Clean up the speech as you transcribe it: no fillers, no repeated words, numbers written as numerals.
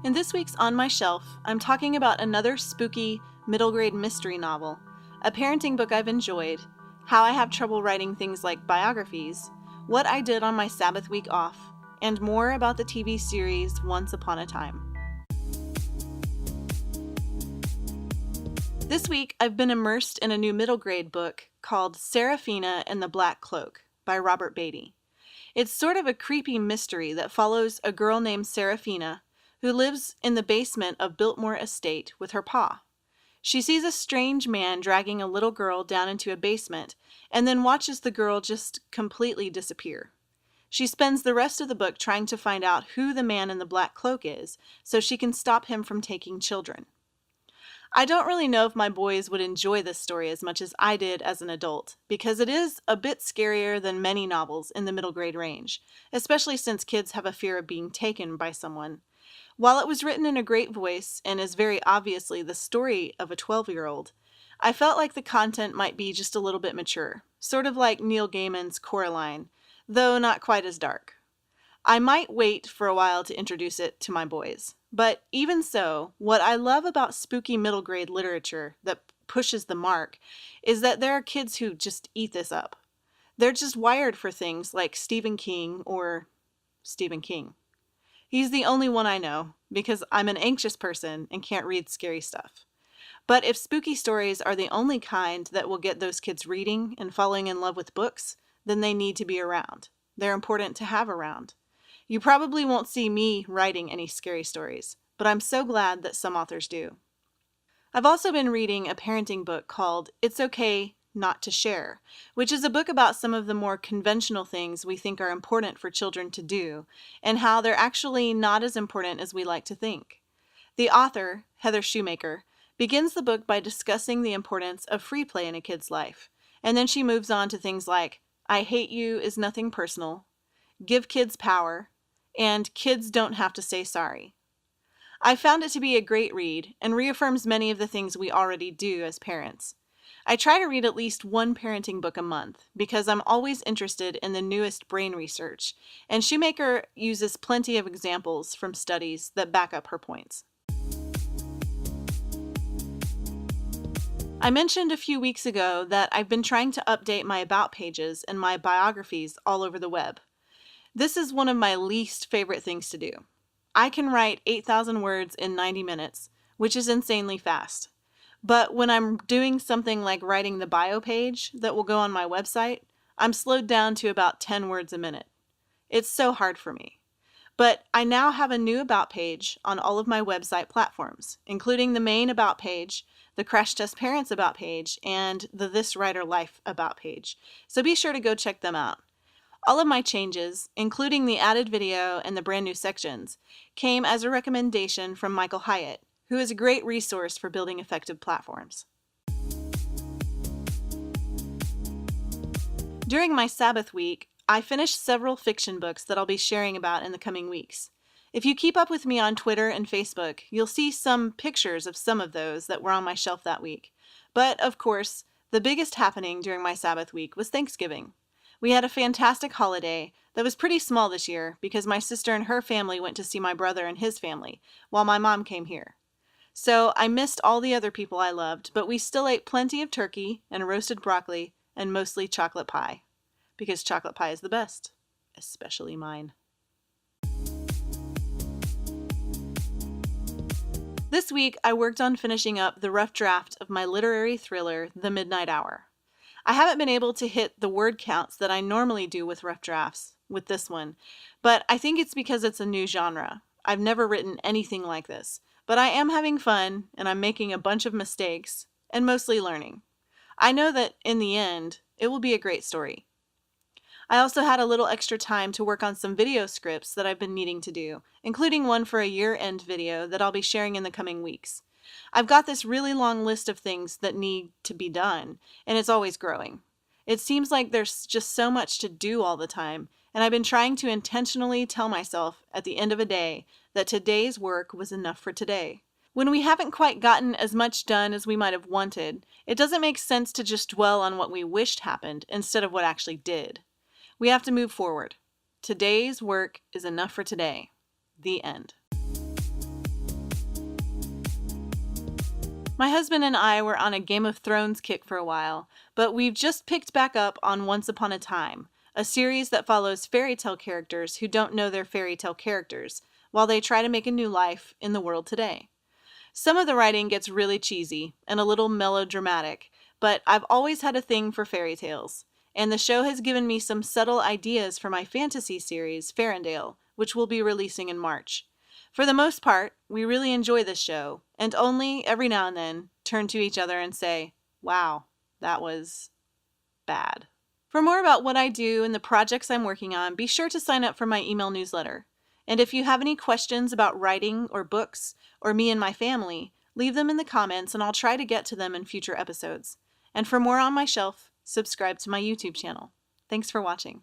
In this week's On My Shelf, I'm talking about another spooky middle grade mystery novel, a parenting book I've enjoyed, how I have trouble writing things like biographies, what I did on my Sabbath week off, and more about the TV series Once Upon a Time. This week, I've been immersed in a new middle grade book called Seraphina and the Black Cloak by Robert Beatty. It's sort of a creepy mystery that follows a girl named Seraphina who lives in the basement of Biltmore Estate with her pa. She sees a strange man dragging a little girl down into a basement and then watches the girl just completely disappear. She spends the rest of the book trying to find out who the man in the black cloak is so she can stop him from taking children. I don't really know if my boys would enjoy this story as much as I did as an adult, because it is a bit scarier than many novels in the middle grade range, especially since kids have a fear of being taken by someone. While it was written in a great voice and is very obviously the story of a 12-year-old, I felt like the content might be just a little bit mature, sort of like Neil Gaiman's Coraline, though not quite as dark. I might wait for a while to introduce it to my boys. But even so, what I love about spooky middle grade literature that pushes the mark is that there are kids who just eat this up. They're just wired for things like Stephen King or Stephen King. He's the only one I know because I'm an anxious person and can't read scary stuff. But if spooky stories are the only kind that will get those kids reading and falling in love with books, then they need to be around. They're important to have around. You probably won't see me writing any scary stories, but I'm so glad that some authors do. I've also been reading a parenting book called It's Okay Not to Share, which is a book about some of the more conventional things we think are important for children to do, and how they're actually not as important as we like to think. The author, Heather Shoemaker, begins the book by discussing the importance of free play in a kid's life, and then she moves on to things like I hate you is nothing personal, give kids power, and kids don't have to say sorry. I found it to be a great read and reaffirms many of the things we already do as parents. I try to read at least one parenting book a month because I'm always interested in the newest brain research, and Shoemaker uses plenty of examples from studies that back up her points. I mentioned a few weeks ago that I've been trying to update my about pages and my biographies all over the web. This is one of my least favorite things to do. I can write 8,000 words in 90 minutes, which is insanely fast. But when I'm doing something like writing the bio page that will go on my website, I'm slowed down to about 10 words a minute. It's so hard for me. But I now have a new about page on all of my website platforms, including the main about page, the Crash Test Parents about page, and the This Writer Life about page. So be sure to go check them out. All of my changes, including the added video and the brand new sections, came as a recommendation from Michael Hyatt, who is a great resource for building effective platforms. During my Sabbath week, I finished several fiction books that I'll be sharing about in the coming weeks. If you keep up with me on Twitter and Facebook, you'll see some pictures of some of those that were on my shelf that week. But, of course, the biggest happening during my Sabbath week was Thanksgiving. We had a fantastic holiday that was pretty small this year because my sister and her family went to see my brother and his family, while my mom came here. So I missed all the other people I loved, but we still ate plenty of turkey and roasted broccoli and mostly chocolate pie. Because chocolate pie is the best, especially mine. This week I worked on finishing up the rough draft of my literary thriller, The Midnight Hour. I haven't been able to hit the word counts that I normally do with rough drafts with this one, but I think it's because it's a new genre. I've never written anything like this, but I am having fun and I'm making a bunch of mistakes and mostly learning. I know that in the end, it will be a great story. I also had a little extra time to work on some video scripts that I've been needing to do, including one for a year-end video that I'll be sharing in the coming weeks. I've got this really long list of things that need to be done, and it's always growing. It seems like there's just so much to do all the time, and I've been trying to intentionally tell myself at the end of a day that today's work was enough for today. When we haven't quite gotten as much done as we might have wanted, it doesn't make sense to just dwell on what we wished happened instead of what actually did. We have to move forward. Today's work is enough for today. The end. My husband and I were on a Game of Thrones kick for a while, but we've just picked back up on Once Upon a Time, a series that follows fairy tale characters who don't know they're fairy tale characters, while they try to make a new life in the world today. Some of the writing gets really cheesy and a little melodramatic, but I've always had a thing for fairy tales, and the show has given me some subtle ideas for my fantasy series, Farandale, which we'll be releasing in March. For the most part, we really enjoy this show, and only every now and then turn to each other and say, wow, that was bad. For more about what I do and the projects I'm working on, be sure to sign up for my email newsletter. And if you have any questions about writing or books or me and my family, leave them in the comments and I'll try to get to them in future episodes. And for more on my shelf, subscribe to my YouTube channel. Thanks for watching.